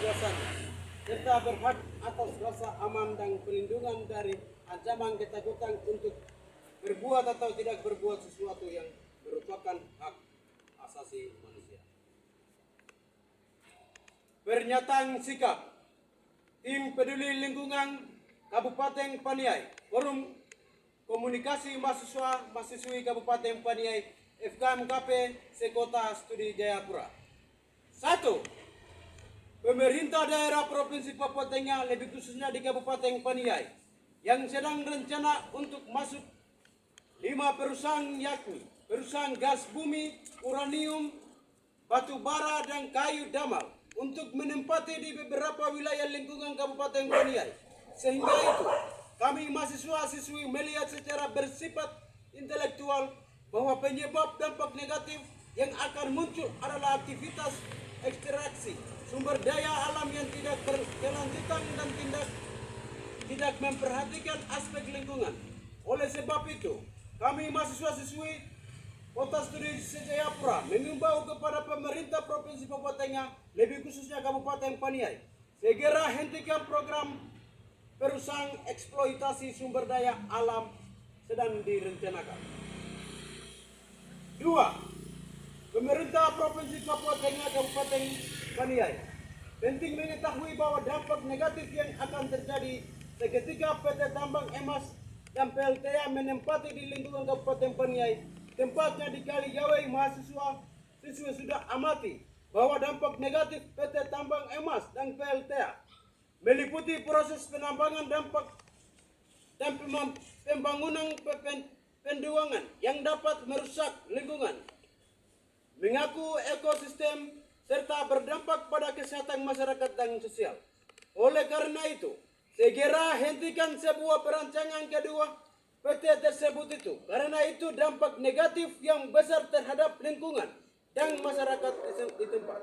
suasana, serta berhak atas rasa aman dan perlindungan dari ancaman ketakutan untuk berbuat atau tidak berbuat sesuatu yang merupakan hak asasi manusia. Pernyataan sikap Tim Peduli Lingkungan Kabupaten Paniai, Forum Komunikasi Mahasiswa-Mahasiswi Kabupaten Paniai, FKMKP Sekota Studi Jayapura. 1. Pemerintah daerah Provinsi Papua Tengah, lebih khususnya di Kabupaten Paniai, yang sedang rencana untuk masuk 5 perusahaan, yakni perusahaan gas bumi, uranium, batu bara, dan kayu damal untuk menempati di beberapa wilayah lingkungan Kabupaten Paniai. Sehingga itu, kami mahasiswa-siswi melihat secara bersifat intelektual bahwa penyebab dampak negatif yang akan muncul adalah aktivitas ekstraksi sumber daya alam yang tidak berkelanjutan dan tidak memperhatikan aspek lingkungan. Oleh sebab itu, kami mahasiswa-siswi Kota Studi Jayapura mengimbau kepada pemerintah Provinsi Papua Tengah, lebih khususnya Kabupaten Paniai, segera hentikan program perusahaan eksploitasi sumber daya alam sedang direncanakan. 2. Pemerintah Provinsi Papua Tengah Kabupaten Paniai penting mengetahui bahwa dampak negatif yang akan terjadi seketika PT Tambang Emas dan PLTA menempati di lingkungan Kabupaten Paniai, tempatnya di Kalijawai. Mahasiswa-siswa sudah amati bahwa dampak negatif PT Tambang Emas dan PLTA meliputi proses penambangan dampak dan pembangunan penduangan yang dapat merusak lingkungan, mengaku ekosistem, serta berdampak pada kesehatan masyarakat dan sosial. Oleh karena itu, segera hentikan sebuah perancangan kedua PT tersebut itu, karena itu dampak negatif yang besar terhadap lingkungan dan masyarakat di tempat.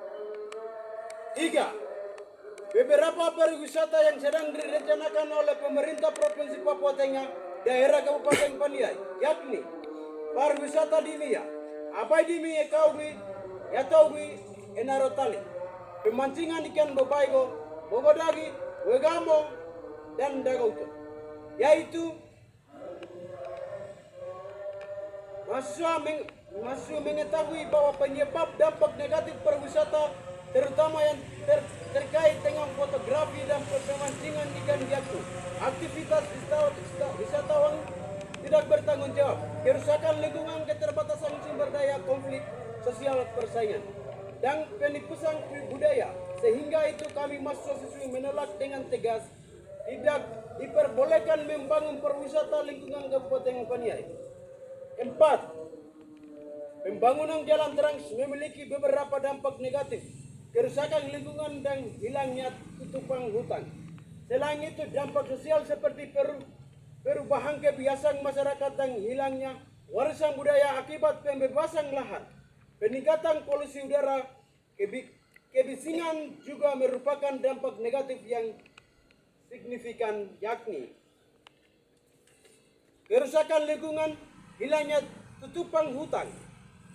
3. Beberapa pariwisata yang sedang direncanakan oleh pemerintah Provinsi Papua Tengah, daerah Kabupaten Paniai, yakni pariwisata Dimia, Abai Dimi Ekaubi, Yataubi, Enarotali, pemancingan ikan Bobaigo, Bogodagi, Wegamo, dan Dagauto, yaitu mahasiswa mengetahui bahwa penyebab dampak negatif pariwisata terutama yang terkait dengan fotografi dan pemancingan ikan hiaku, aktivitas wisatawan tidak bertanggung jawab, kerusakan lingkungan, keterbatasan sumber daya, konflik sosial persaingan, dan penipuan budaya. Sehingga itu kami mahasiswa-siswi menolak dengan tegas tidak diperbolehkan membangun pariwisata lingkungan Kabupaten Paniai. 4. Pembangunan jalan trans memiliki beberapa dampak negatif, kerusakan lingkungan dan hilangnya tutupan hutan. Selain itu, dampak sosial seperti perubahan kebiasaan masyarakat dan hilangnya warisan budaya akibat pembebasan lahan, peningkatan polusi udara, kebisingan juga merupakan dampak negatif yang signifikan, yakni kerusakan lingkungan, hilangnya tutupan hutan,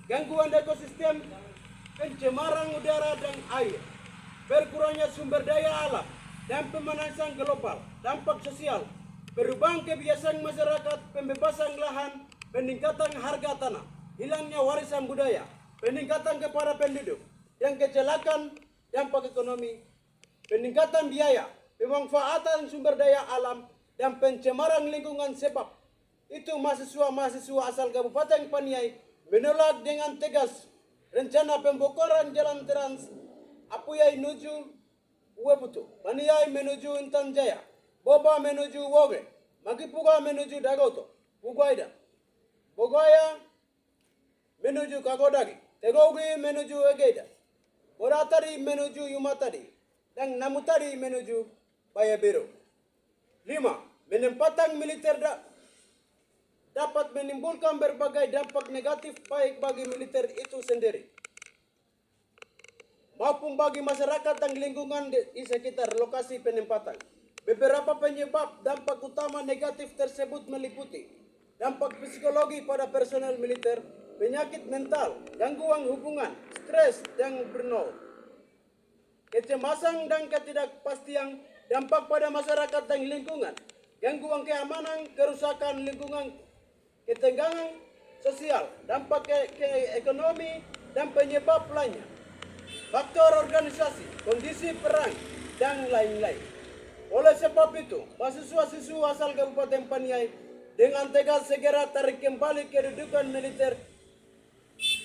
gangguan ekosistem, pencemaran udara dan air, berkurangnya sumber daya alam, dan pemanasan global. Dampak sosial, perubahan kebiasaan masyarakat, pembebasan lahan, peningkatan harga tanah, hilangnya warisan budaya, peningkatan kepada penduduk, dan kecelakaan. Dampak ekonomi, peningkatan biaya, pemanfaatan sumber daya alam, dan pencemaran lingkungan. Sebab itu mahasiswa-mahasiswa asal Kabupaten Paniai menolak dengan tegas rencana pembokoran jalan trans Apuyai menuju Ueputu, Paniai menuju Intan Jaya, Boba menuju Woge, Magipuga menuju Dagoto, Pugaida, Bogaya menuju Kagodagi, Tegogi menuju Egeida, Boratari menuju Yumatadi, dan Namutari menuju Bayabiro. 5. Penempatan militer dapat menimbulkan berbagai dampak negatif baik bagi militer itu sendiri maupun bagi masyarakat dan lingkungan di sekitar lokasi penempatan. Beberapa penyebab dampak utama negatif tersebut meliputi dampak psikologi pada personel militer, penyakit mental, gangguan hubungan, stres, dan burnout. kecemasan dan ketidakpastian, dampak pada masyarakat dan lingkungan, gangguan keamanan, kerusakan lingkungan, ketegangan sosial, dampak ke ekonomi, dan penyebab lainnya, faktor organisasi, kondisi perang, dan lain-lain. Oleh sebab itu, mahasiswa-siswa asal Kabupaten Paniai dengan tegas segera tarik kembali kedudukan militer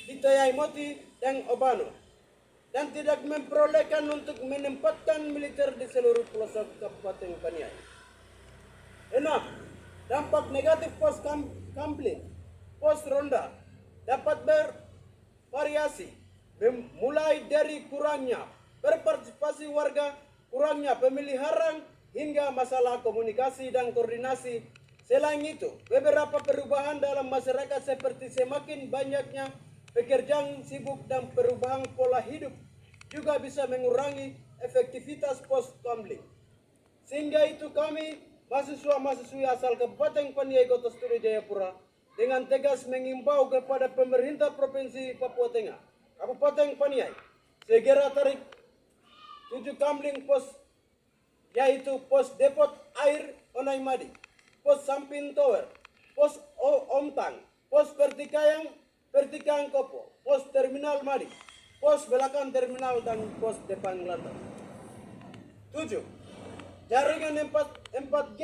di Tayai Moti dan Obano, dan tidak memperolehkan untuk menempatkan militer di seluruh pelosok Kabupaten Paniai. 6. Dampak negatif pos kampleng, pos ronda dapat bervariasi, mulai dari kurangnya berpartisipasi warga, kurangnya pemeliharaan, hingga masalah komunikasi dan koordinasi. Selain itu, beberapa perubahan dalam masyarakat seperti semakin banyaknya pekerjaan sibuk dan perubahan pola hidup juga bisa mengurangi efektivitas pos kampleng. Sehingga itu kami, mahasiswa-mahasiswi asal Kabupaten Paniai Kota Studi Jayapura, dengan tegas mengimbau kepada pemerintah Provinsi Papua Tengah, Kabupaten Paniai, segera tarik 7 kampleng pos, yaitu pos depot air Onai Madi, pos Samping Tower, pos Omtang, pos Pertikaian Kopo, pos Terminal Madi, pos belakang terminal, dan pos depan lantai. 7. Jaringan 4G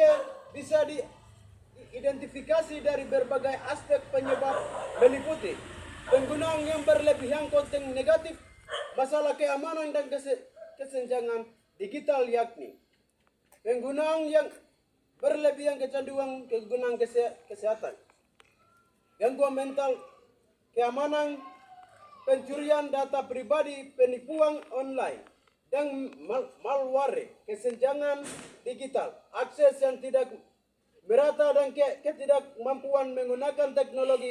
bisa diidentifikasi dari berbagai aspek penyebab, meliputi penggunaan yang berlebihan konten negatif, masalah keamanan dan kesenjangan digital, yakni penggunaan yang berlebihan, kecanduan, kegunaan kesehatan, gangguan mental, keamanan, pencurian data pribadi, penipuan online, dan malware, kesenjangan digital, akses yang tidak merata, dan ketidakmampuan menggunakan teknologi